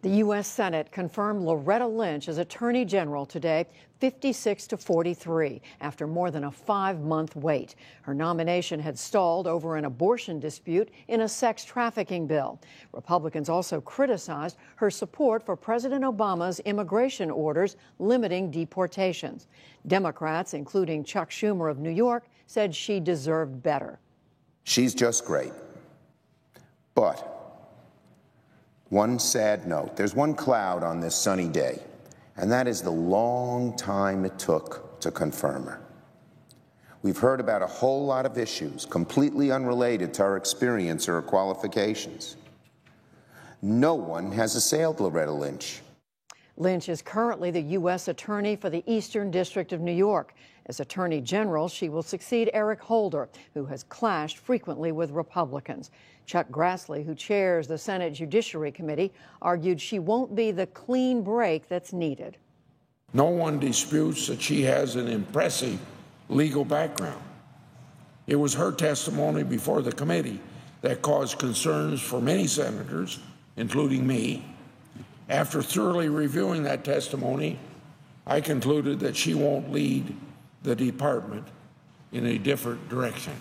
The U.S. Senate confirmed Loretta Lynch as Attorney General today, 56-43, after more than a 5-month wait. Her nomination had stalled over an abortion dispute in a sex trafficking bill. Republicans also criticized her support for President Obama's immigration orders limiting deportations. Democrats, including Chuck Schumer of New York, said she deserved better. She's just great. But one sad note, there's one cloud on this sunny day, and that is the long time it took to confirm her. We've heard about a whole lot of issues completely unrelated to her experience or her qualifications. No one has assailed Loretta Lynch. Lynch is currently the U.S. Attorney for the Eastern District of New York. As Attorney General, she will succeed Eric Holder, who has clashed frequently with Republicans. Chuck Grassley, who chairs the Senate Judiciary Committee, argued she won't be the clean break that's needed. No one disputes that she has an impressive legal background. It was her testimony before the committee that caused concerns for many senators, including me. After thoroughly reviewing that testimony, I concluded that she won't lead the department in a different direction.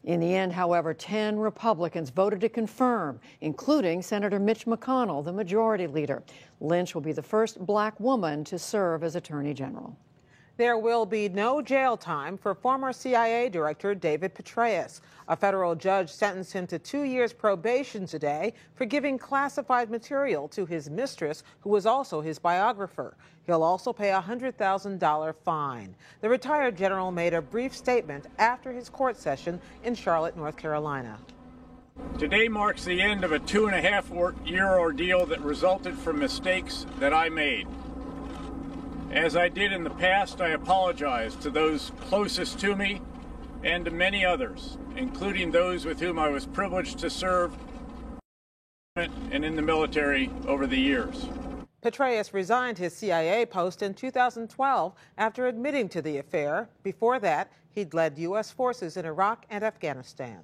In the end, however, 10 Republicans voted to confirm, including Senator Mitch McConnell, the majority leader. Lynch will be the first black woman to serve as Attorney General. There will be no jail time for former CIA Director David Petraeus. A federal judge sentenced him to 2 years probation today for giving classified material to his mistress, who was also his biographer. He'll also pay a $100,000 fine. The retired general made a brief statement after his court session in Charlotte, North Carolina. Today marks the end of a 2.5-year ordeal that resulted from mistakes that I made. As I did in the past, I apologize to those closest to me and to many others, including those with whom I was privileged to serve and in the military over the years. Petraeus resigned his CIA post in 2012 after admitting to the affair. Before that, he'd led U.S. forces in Iraq and Afghanistan.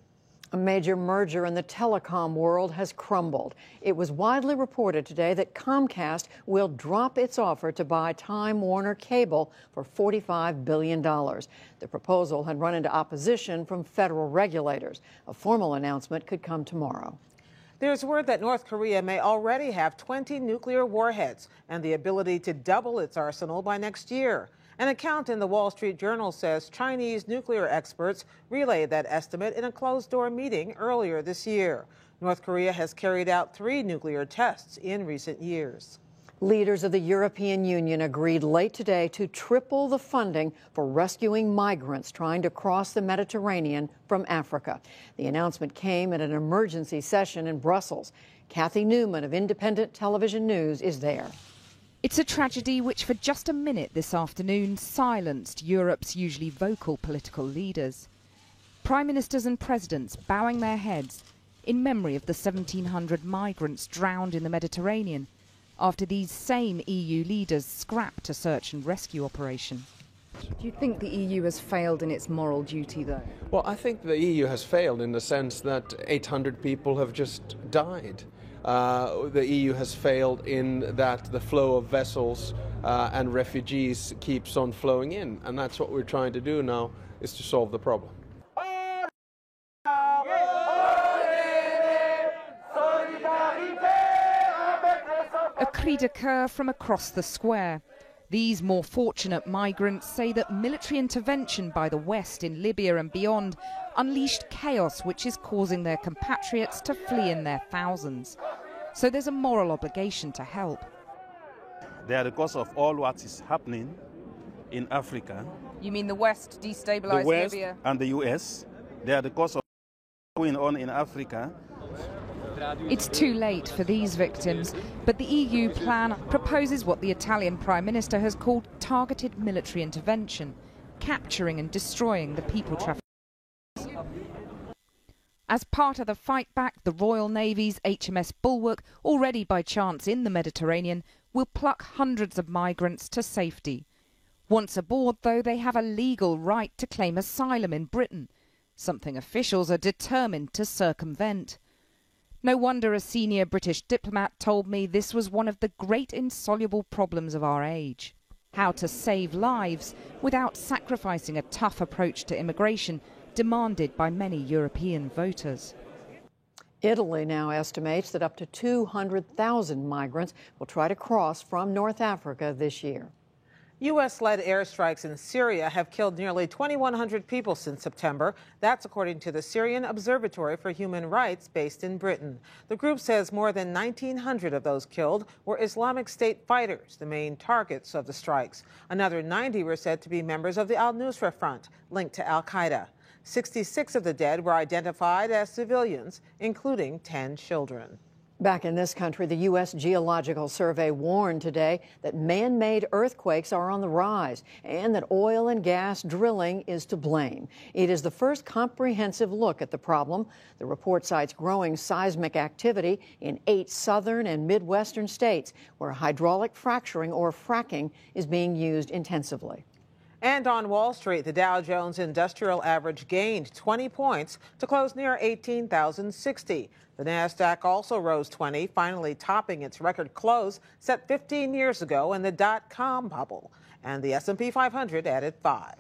A major merger in the telecom world has crumbled. It was widely reported today that Comcast will drop its offer to buy Time Warner Cable for $45 billion. The proposal had run into opposition from federal regulators. A formal announcement could come tomorrow. There's word that North Korea may already have 20 nuclear warheads and the ability to double its arsenal by next year. An account in the Wall Street Journal says Chinese nuclear experts relayed that estimate in a closed-door meeting earlier this year. North Korea has carried out 3 nuclear tests in recent years. Leaders of the European Union agreed late today to triple the funding for rescuing migrants trying to cross the Mediterranean from Africa. The announcement came at an emergency session in Brussels. Kathy Newman of Independent Television News is there. It's a tragedy which for just a minute this afternoon silenced Europe's usually vocal political leaders. Prime ministers and presidents bowing their heads in memory of the 1,700 migrants drowned in the Mediterranean after these same EU leaders scrapped a search and rescue operation. Do you think the EU has failed in its moral duty, though? Well, I think the EU has failed in the sense that 800 people have just died. The EU has failed in that the flow of vessels and refugees keeps on flowing in, and that's what we're trying to do now, is to solve the problem. A cri de coeur from across the square. These more fortunate migrants say that military intervention by the West in Libya and beyond unleashed chaos which is causing their compatriots to flee in their thousands. So there's a moral obligation to help. They are the cause of all what is happening in Africa. You mean the West destabilized the West Libya? And the US. They are the cause of what's going on in Africa. It's too late for these victims, but the EU plan proposes what the Italian Prime Minister has called targeted military intervention, capturing and destroying the people traffickers. As part of the fight back, the Royal Navy's HMS Bulwark, already by chance in the Mediterranean, will pluck hundreds of migrants to safety. Once aboard, though, they have a legal right to claim asylum in Britain, something officials are determined to circumvent. No wonder a senior British diplomat told me this was one of the great insoluble problems of our age. How to save lives without sacrificing a tough approach to immigration demanded by many European voters. Italy now estimates that up to 200,000 migrants will try to cross from North Africa this year. U.S.-led airstrikes in Syria have killed nearly 2,100 people since September. That's according to the Syrian Observatory for Human Rights based in Britain. The group says more than 1,900 of those killed were Islamic State fighters, the main targets of the strikes. Another 90 were said to be members of the al-Nusra Front, linked to al-Qaeda. 66 of the dead were identified as civilians, including 10 children. Back in this country, the U.S. Geological Survey warned today that man-made earthquakes are on the rise and that oil and gas drilling is to blame. It is the first comprehensive look at the problem. The report cites growing seismic activity in 8 southern and midwestern states where hydraulic fracturing or fracking is being used intensively. And on Wall Street, the Dow Jones Industrial Average gained 20 points to close near 18,060. The Nasdaq also rose 20, finally topping its record close set 15 years ago in the dot-com bubble. And the S&P 500 added 5.